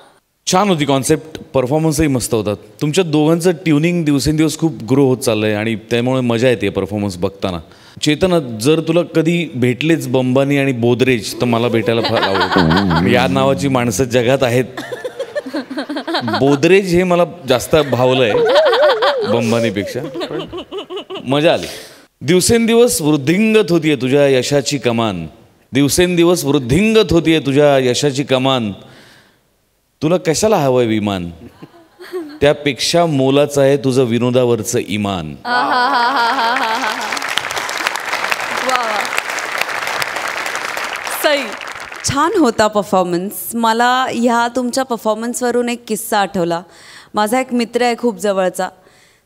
छान होती कॉन्सेप्ट, परफॉर्मन्सही मस्त होता. तुमच्या दोघांचं ट्युनिंग दिवसेंदिवस खूप ग्रो होत चाललं आहे आणि त्यामुळे मजा येते परफॉर्मन्स बघताना. चेतन, जर तुला कधी भेटलेच बंबानी आणि बोदरेज तर मला भेटायला फार आवडतं. या नावाची माणसं जगात आहेत. बोदरेज हे मला जास्त भावलंय बंबानीपेक्षा, पण मजा आली. दिवसेंदिवस वृद्धिंगत होतीये तुझ्या यशाची कमान, दिवसेंदिवस वृद्धिंगत होतीये तुझ्या यशाची कमान. तुला कशाला हवंय विमान, त्यापेक्षा मोलाचं आहे तुझं विनोदावरचं इमान. सई, छान होता परफॉर्मन्स. मला ह्या तुमच्या परफॉर्मन्सवरून एक किस्सा आठवला. माझा एक मित्र आहे खूप जवळचा,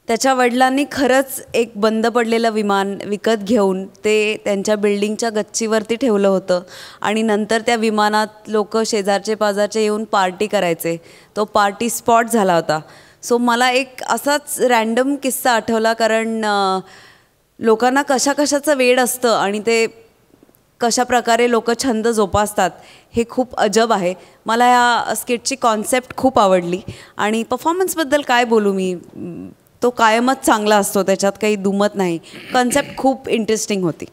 त्याच्या वडिलांनी खरंच एक बंद पडलेलं विमान विकत घेऊन ते त्यांच्या बिल्डिंगच्या गच्चीवरती ठेवलं होतं आणि नंतर त्या विमानात लोक शेजारचे पाजारचे येऊन पार्टी करायचे. तो पार्टी स्पॉट झाला होता. सो मला एक असाच रँडम किस्सा आठवला, कारण लोकांना कशाचं वेड असतं आणि ते कशा प्रकारे लोक छंद जोपासतात हे खूप अजब आहे. मला या स्किटची कॉन्सेप्ट खूप आवडली आणि परफॉर्मन्सबद्दल काय बोलू मी, तो कायमच चांगला असतो, त्याच्यात काही दुमत नाही. कॉन्सेप्ट खूप इंटरेस्टिंग होती,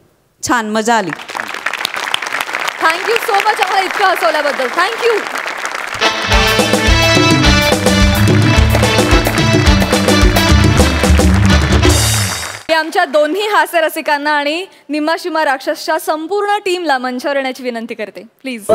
छान मजा आली. थँक्यू सो मच आम्हाला इतकं हसवल्याबद्दल. थँक्यू. आमच्या दोन्ही हास्य रसिकांना आणि निम्मा शिमा राक्षसच्या संपूर्ण टीमला मंचावर येण्याची विनंती करते, प्लीज.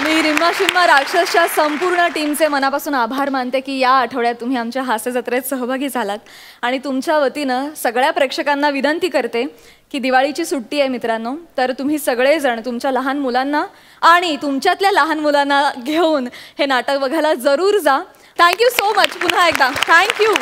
मी निम्मा शिम्मा राक्षसच्या संपूर्ण टीमचे मनापासून आभार मानते की या आठवड्यात तुम्ही आमच्या हास्य जत्रेत सहभागी झालात. आणि तुमच्या वतीनं सगळ्या प्रेक्षकांना विनंती करते की दिवाळीची सुट्टी आहे मित्रांनो, तर तुम्ही सगळेजण तुमच्या लहान मुलांना आणि तुमच्यातल्या लहान मुलांना घेऊन हे नाटक बघायला जरूर जा. थँक्यू सो मच पुन्हा एकदा. थँक्यू.